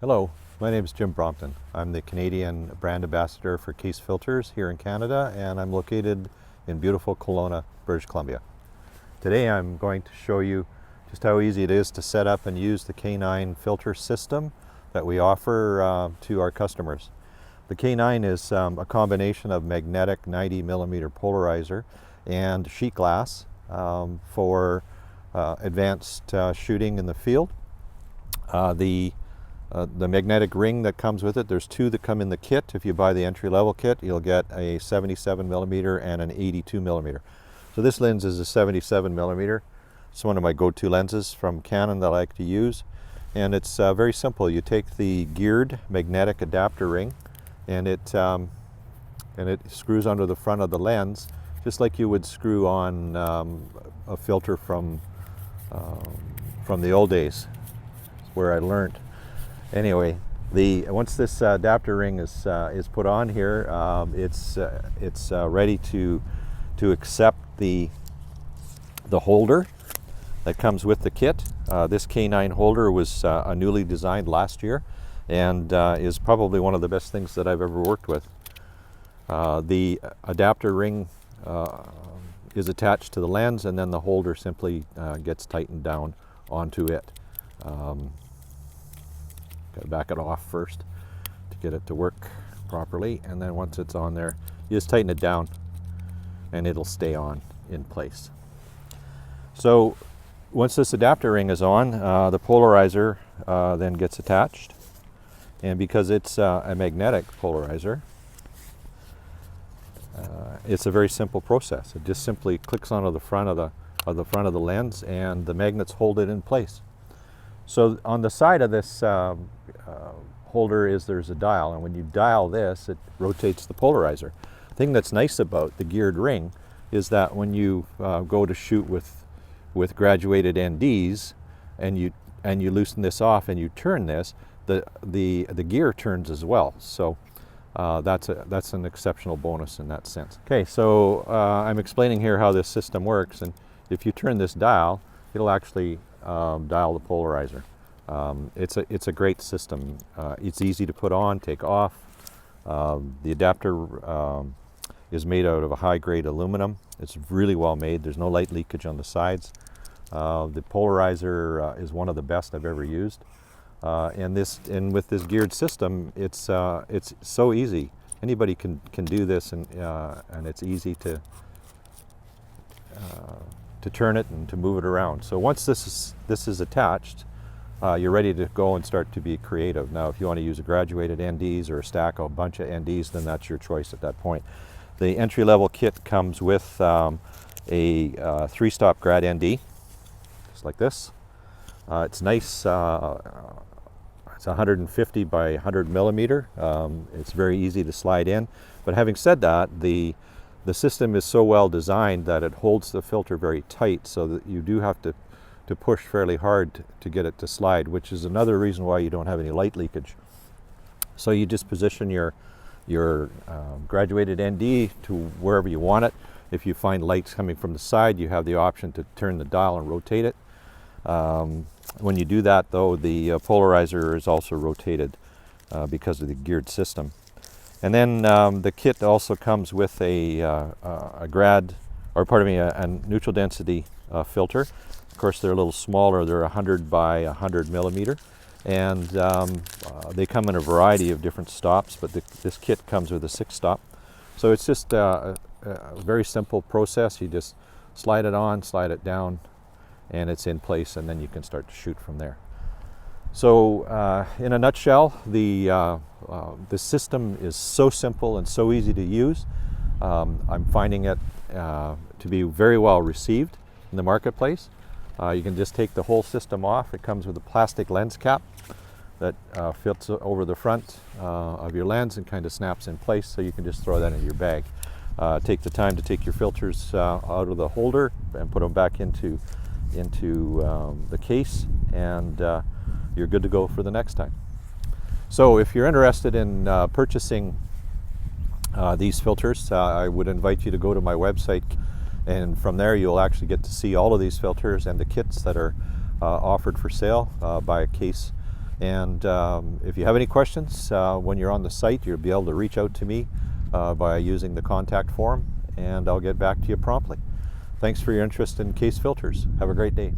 Hello, my name is Jim Brompton. I'm the Canadian brand ambassador for Kase Filters here in Canada, and I'm located in beautiful Kelowna, British Columbia. Today I'm going to show you just how easy it is to set up and use the K9 filter system that we offer to our customers. The K9 is a combination of magnetic 90mm polarizer and sheet glass for advanced shooting in the field. The magnetic ring that comes with it, there's two that come in the kit. If you buy the entry-level kit, you'll get a 77mm and an 82mm. So this lens is a 77mm. It's one of my go-to lenses from Canon that I like to use. And it's very simple. You take the geared magnetic adapter ring and it screws under the front of the lens, just like you would screw on a filter from the old days, where I learned. Anyway, once this adapter ring is put on here, it's ready to accept the holder that comes with the kit. This K9 holder was a newly designed last year, and is probably one of the best things that I've ever worked with. The adapter ring is attached to the lens, and then the holder simply gets tightened down onto it. Got to back it off first to get it to work properly, and then once it's on there, you just tighten it down and it'll stay on in place. So once this adapter ring is on, the polarizer then gets attached, and because it's a magnetic polarizer, it's a very simple process. It just simply clicks onto the front of the lens, and the magnets hold it in place. So on the side of this holder there's a dial, and when you dial this, it rotates the polarizer. The thing that's nice about the geared ring is that when you go to shoot with graduated NDs, and you loosen this off and you turn this, the gear turns as well. So that's an exceptional bonus in that sense. Okay, so I'm explaining here how this system works, and if you turn this dial, it'll actually dial the polarizer. It's a great system. It's easy to put on, take off. The adapter is made out of a high-grade aluminum. It's really well made. There's no light leakage on the sides. The polarizer is one of the best I've ever used. And with this geared system, it's so easy. Anybody can do this, and it's easy to turn it and to move it around. So once this is attached, you're ready to go and start to be creative. Now, if you want to use a graduated NDs or a bunch of NDs, then that's your choice at that point. The entry-level kit comes with a 3-stop grad ND, just like this. It's nice. It's 150 by 100 millimeter. It's very easy to slide in. But having said that, the system is so well designed that it holds the filter very tight, so that you do have to push fairly hard to get it to slide, which is another reason why you don't have any light leakage. So you just position your graduated ND to wherever you want it. If you find lights coming from the side, you have the option to turn the dial and rotate it. When you do that, though, the polarizer is also rotated because of the geared system. And then the kit also comes with a neutral density filter. Of course, they're a little smaller. They're 100 by 100 millimeter, and they come in a variety of different stops, but this kit comes with a 6-stop. So it's just a very simple process. You just slide it on, slide it down, and it's in place, and then you can start to shoot from there. So in a nutshell, the system is so simple and so easy to use. I'm finding it to be very well received in the marketplace. You can just take the whole system off. It comes with a plastic lens cap that fits over the front of your lens and kind of snaps in place, so you can just throw that in your bag. Take the time to take your filters out of the holder and put them back into the case, and you're good to go for the next time. So if you're interested in purchasing these filters, I would invite you to go to my website, and from there you'll actually get to see all of these filters and the kits that are offered for sale by Kase And if you have any questions when you're on the site, you'll be able to reach out to me by using the contact form, and I'll get back to you promptly. Thanks for your interest in Kase Filters. Have a great day.